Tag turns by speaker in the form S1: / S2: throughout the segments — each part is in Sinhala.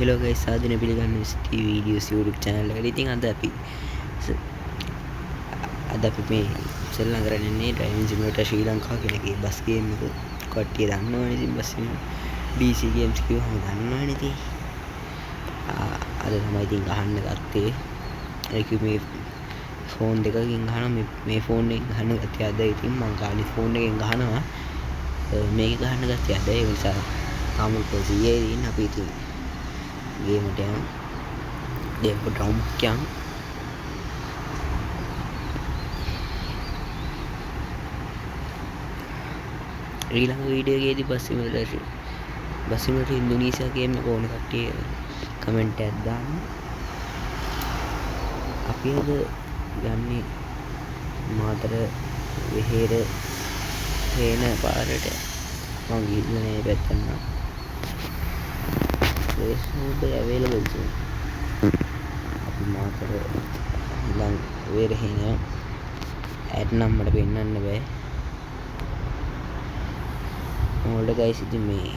S1: Hello guys, සාදන පිළිගන්න ST videos YouTube channel එකට. ඉතින් අද අපි මේ සෙල්ලම් කරන්නේ driving simulator ශ්‍රී ලංකා කියන එකේ බස් ගේම් එක. කට්ටිය දන්නවනේ ඉතින් බස් DC games කිව්වම දන්නවනේ ඉතින්. අද තමයි ඉතින් අහන්න ගත්තේ. ඒක මේ ෆෝන් දෙකකින් ගහනවා මේ ෆෝන් එකෙන් ගහන්න ගත්තේ අද. ඉතින් මම ගානේ ෆෝන් එකෙන් ගහනවා. මේක ගහන්න ගත්තේ අද. ඒ නිසා තාම කොසියේ ඉන්න අපි ඉතින් ගේමට යනවා. ගේම් එක ඩ්‍රවුම් කියන් ඊළඟ වීඩියෝ එකේදී බස් සිමුලේටර් ඉන්දුනීසියා ගේම් එක ඕන කට්ටිය කමෙන්ට් එකක් දාන්න. අපි අද යන්නේ මාතර වෙහෙර හේන පාරට. මම ගිහිල්ලා නෑ පැත්තට නම් race mode available soon. අපි මාතර ඊළඟ වෙහෙර හේන ඇඩ් නම් මට පෙන්නන්න බෑ. ඔයාලට guys ඉතින් මේ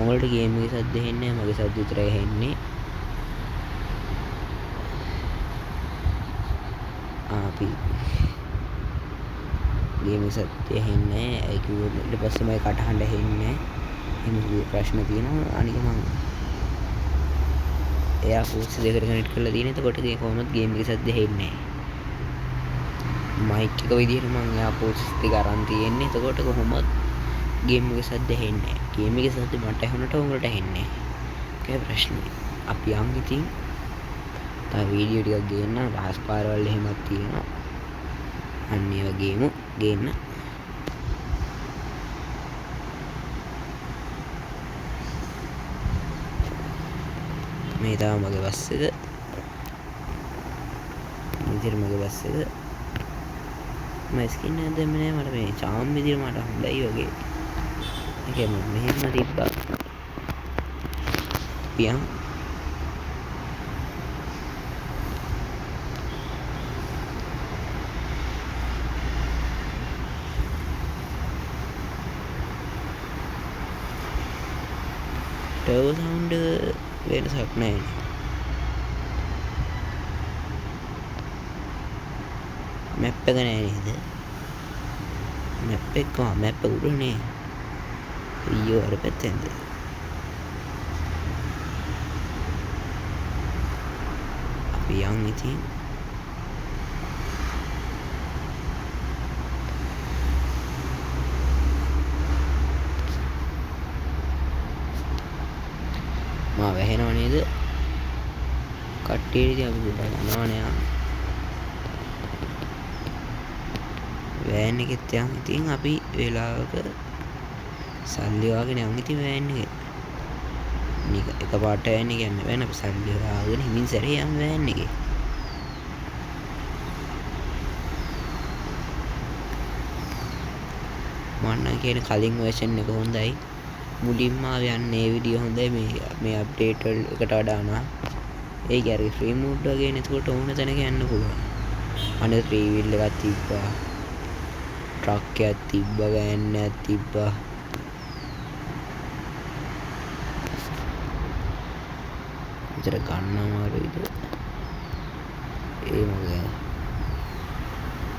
S1: ඔයාලට ගේම් එකේ සද්ද හෙන්නේ නැහැ, මගේ සද්ද විතරයි හෙන්නේ. අපි ගේම් එකේ සද්ද හෙන්නේ නැහැ. ඒක ඊට පස්සේ මගේ කටහඬ හෙන්නේ නැහැ. එහෙම ප්‍රශ්න තියෙනවා. අනික මම එයා පෝස්ට් දෙකට කනෙක්ට් කරලා තියෙන. එතකොට ඒ කොහොමද ගේම් එකේ සද්ද හෙන්නේ නැහැ. මයික් එක විදිහට මම එයා පෝස්ට් දෙක අරන් තියෙන්නේ. එතකොට කොහොමද ගේම් එකේ සද්ද හෙන්නේ නැහැ. ගේම් එකේ සද්ද මට ඇහුනට උඹලට හෙන්නේ නැහැ. ඒක ප්‍රශ්නේ. අපි යන් ඉතින් තව වීඩියෝ ටිකක් ගේන්න. රහස් පාරවල් එහෙමත් තියෙනවා. අන්න ඒ වගේම ගේන්න. මේ තමයි මගේ බස් එක. ඉතින් මගේ බස් එක මම ස්කින් එකක් දැම්මේ නෑ. මට මේ චාම් විදියට මට හොඳයි වගේ. ඒකම මෙහෙම තිබ්බා. පියන් ටර්බෝ සවුන්ඩ් වෙනසක් නැහැ. මැප් එක නෑ නේද? මැප් එක උඩනේ. අයියෝ අර පැත්තෙන්ද? අපි යන් ඉතින් මා වැහෙනව නේද? කට්ටිය ඉතින් අපි ගොඩක් යනවනේ. වෑන් එකෙත් යන් ඉතින් අපි වෙලාවක සල්ලි වාගෙන යන් ඉතින් වෑන් එකේ. මේක එකපාරට වෑන් එක යන්න බෑනේ. අපි සල්ලි වාගෙන හිමින් සැරේ යන් වෑන් එකේ. මන්න කියන කලින් version එක හොඳයි. මුලින්ම යන්නේ වීඩියෝ හොඳයි. මේ අප්ඩේට් එකට වඩා නා. ඒක අර ෆ්‍රී මෝඩ් වගේ නේ. ඒකට ඕන තැනක යන්න පුළුවන්. අනේ 3 wheel එකක් තිබ්බා. ට්‍රක් එකක් තිබ්බා. වෑන් එකක් තිබ්බා. විතර ගන්න අමාරුයිද? ඒ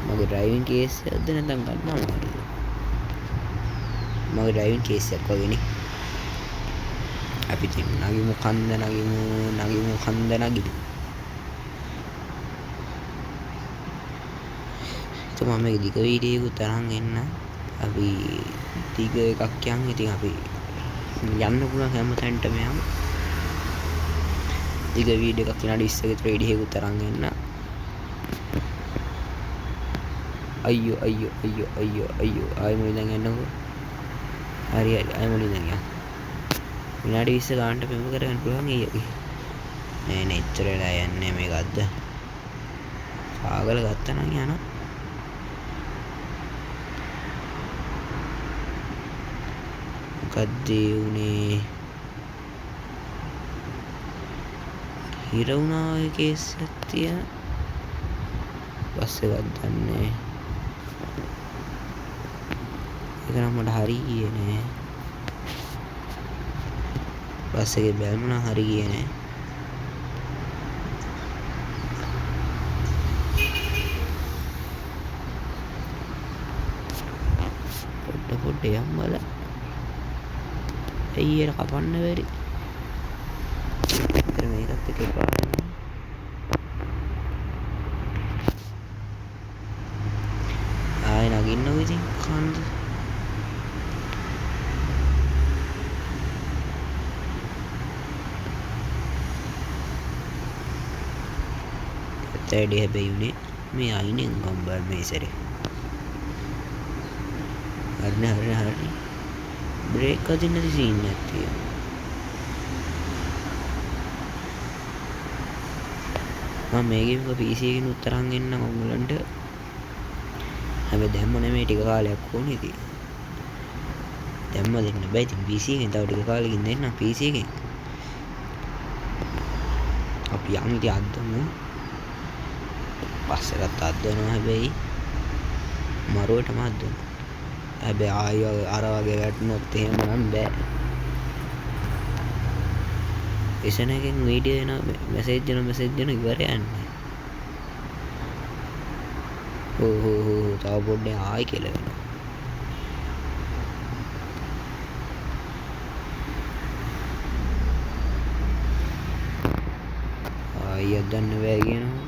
S1: මගේ ඩ්‍රයිවිං කේස් එකක්ද නැත්නම් ගන්න අමාරුයිද? මගේ ඩ්‍රයිවිං කේස් එකක් වගේනේ. අපි ඉතින් නගිමු කන්ද නගිමු. මම මේක දිග වීඩියෝ එකක් තරන් එන්න. අපි දිග එකක් යන්. ඉතින් අපි යන්න පුළුවන් හැම තැනටම යමු. දිග වීඩියෝ එකක් විනාඩි 20ක විතර වීඩියෝ එකක් තරන් එන්න. අයියෝ ආයෙ මොකද දැන් යන්නකෝ. හරි ආයෙ මොකද දැන් යන්න. විනාඩි 20 ගානට පෙම කරගන්න පුළුවන් ඊයේ. නෑ එච්චර වෙලා යන්නේ මේකක්ද? පාගල ගත්තා නම් යනවා. මොකක්ද උනේ? හිර වුණා ඔය කේස් එකක් තියෙන. බස් එකක් ගන්නෑ. ඒක නම් මට හරි ගියේ නෑ. බස් එකේ බැලුණා හරි ගියේ නෑ. පොඩ්ඩ යම් බලන්න. ඇයි ඒක කපන්න බැරි? ඉතින් මේකත් එක්ක පාරේ ආයෙ නගින්නකො ඉතින් කන්ද. ඇත්තටම හැබැයි උනේ මේ අයිනෙන් ගම්බල් මේ සැරේ. හරි බ්‍රේක් අදින්න නැති සීන් එකක් තියෙනවා. මම මේකේ PC එකකින් උත්තරන් එන්නම් ඔයගලන්ට. හැබැයි දැම්ම නෙමෙයි ටික කාලයක් ඕනේ ඉතින්. දැම්ම දෙන්න බෑ ඉතින් PC එකෙන් තව ටික කාලෙකින් දෙන්නම් PC එකෙන්. අපි යන් ඉතින් අද්දමු. පස්සෙකට අද්දනවා හැබැයි මරුවටම අද්දනවා. හැබැයි ආයෙ අර වගේ වැටුනොත් එහෙම නම් බෑ. එසනකින් වීඩියෝ එන මෙසේජ් දෙන ඉවර යන්නේ. තව පොඩ්ඩක් ආයෙ කියලා වෙනවා. ආයෙ අදන්න බෑ කියනවා.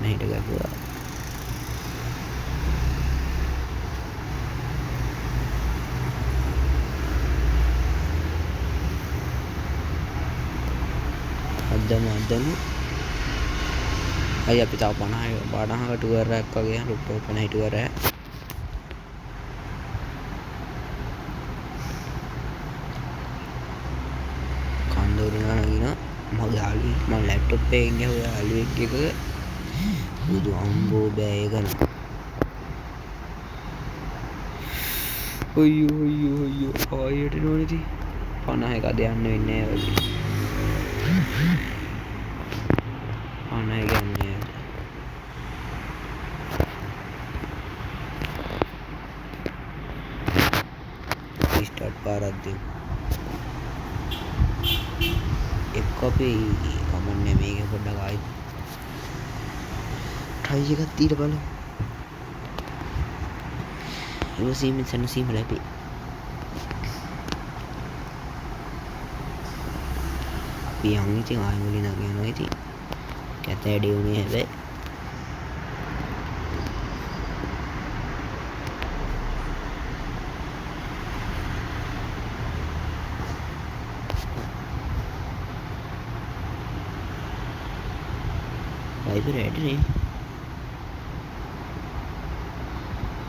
S1: මෙහෙට ගියා අදමු අය අපි තව 50කට ටුවර් එකක් වගේ රුපියල් 50 ටුවර් එක කන්දෝරනා නගින මගේ යාළුවෙක් මම ලැප්ටොප් එකෙන් ගහුවා යාළුවෙක් එක බුදු අම්බෝ බෑ ඒක න ඔයෝ ආයෙට නෝනේටි 50 එකද යන්න වෙන්නේ නැහැ වගේ 50 ගන්නේ ස්ටාර්ට් පාරක් දෙන්න එක්ක අපි කමන්නේ මේක පොඩ්ඩක් ආයි try එකක් දීලා බලමු ඉවසීමෙන් සැනසීම ලැබේ අපි යන් ඉතින් ආයි මුලින් නගිනවා ඉතින් කැත ඇඩේ උනේ හැබැයි වයිබර් ඇඩනේ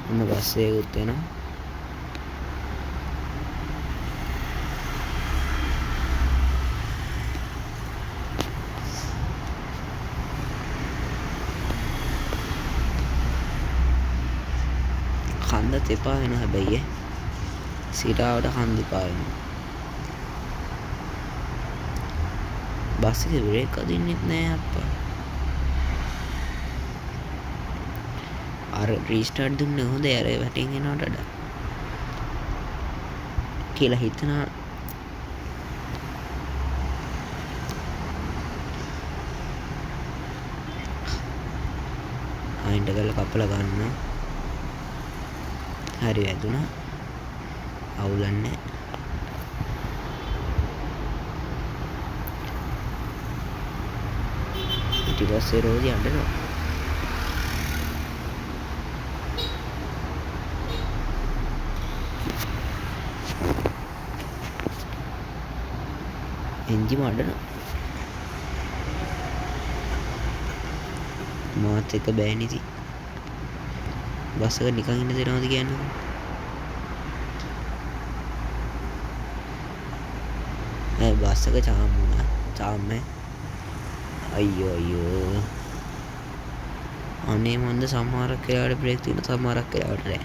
S1: ඔන්න බස් එකකුත් එනවා කන්ද තෙපා වෙන හැබැයි සිරාවට කන්ද එපා වෙනවා බස් එකේ බ්‍රේක් අදින්නෙත් නෑ අප්පා අර රීස්ටාර්ට් දුන්නේ හොඳයි අර වැටෙන් එනවට වඩා කියලා හිතනවා ආයෙත් ගල කපලා ගන්නවා හරි වැදුනා අවුලන්නේ ඊට පස්සේ රෝදි අඬනවා එන්ජිම අඬනවා මාත් එක්ක බෑනේ ඉතින් බස් එක නිකන් ඉන්න දෙනවද කියන්නේ බස් එක චාම් වුණා චාම් අයියෝ අනේ මන්ද සමහරක් වෙලාවට බ්‍රේක් තියෙන සමහරක් වෙලාවට නෑ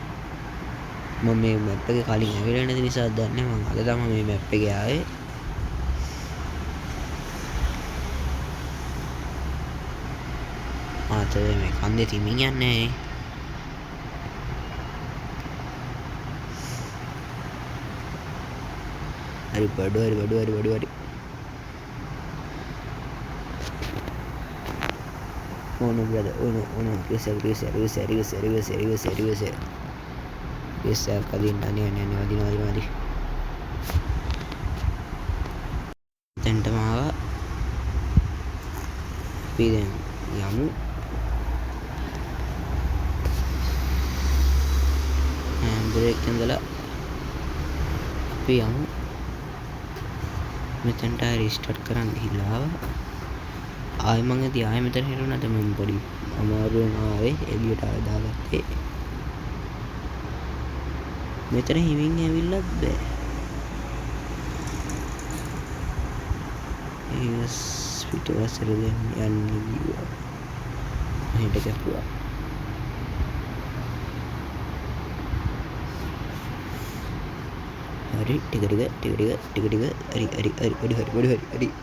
S1: මම මේ මැප් එකේ කලින් ඇවිල්ලා නැති නිසා දන්නේ මම අද තමයි මේ මැප් එකේ ආවේ ආතේ මේ කන්දේ තිමින් යන්නේ හරි බඩු ඕන බ්‍රද ඕන රිවර්ස් කදින්න අනේ වදින දැන්ටම ආවා අපි දැන් යමු බ්‍රේක් ඉඳලා අපි යමු මෙතනට රීස්ටාර්ට් කරන්න ගිහලා ආයෙ මම ඉතින් ආයෙ මෙතන හිරුණාද මම පොඩි අමාරුවෙන් ආවේ එළියට දාගත්තේ මෙතන හිමින් ඇවිල්ලත් බෑ ඒස් පිටවසර දැන් යන්නේ කිව්වා මෙහෙට කැපුවා හරි ටික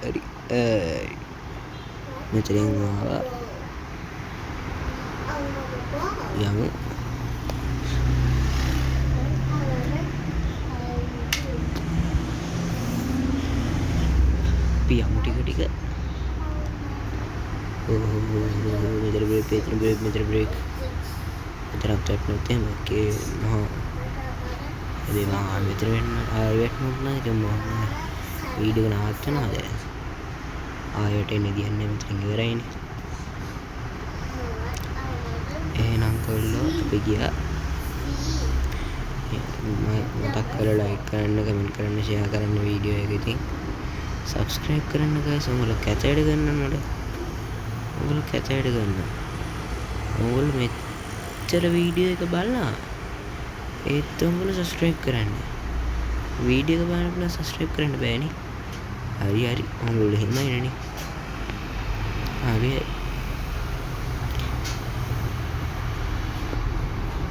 S1: හරි මෙතනින් ආවා යමු පියමු ටික මෙතන බ්‍රේක් මෙතනක් චට්නොත් එහෙම ඕකේ මහා එදේ මම මෙතන වෙන්න ආයෙත් නෑ ඉතින් මම වීඩියෝ එක නවත්තනවාද ආයෙත් එන්නේ කියන්නේ මෙතන ඉවරයිනේ එහෙනම් කොල්ලෝ අපි ගියා මතක් කරලා ලයික් කරන්න කමෙන්ට් කරන්න ෂෙයා කරන්න වීඩියෝ එක ඉතින් සබ්ස්ක්‍රයිබ් කරන්න guys උඹලා කැතයට ගන්න නෝඩ උඹලා කැතයට ගන්න උඹලා මෙච්චර වීඩියෝ එක බලලා ඒත් උඹලා සබ්ස්ක්‍රයිබ් කරන්න වීඩියෝ එක බලන්න සබ්ස්ක්‍රයිබ් කරන්න බෑනේ හරි උඹලා එහෙමයිනේ හරි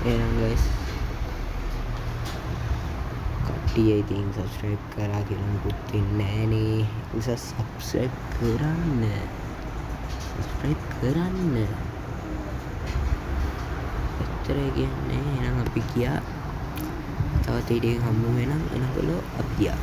S1: එහෙනම් guys කට්ටිය ඉතින් සබ්ස්ක්‍රයිබ් කරා කියලා මොකුත් වෙන්නේ නෑනේ උසස් සබ්ස්ක්‍රයිබ් කරන්න එච්චරයි කියන්නේ එහෙනම් අපි ගියා තවත් වීඩියෝ එකක් හම්බ වෙනම් එනකොලෝ අපි ගියා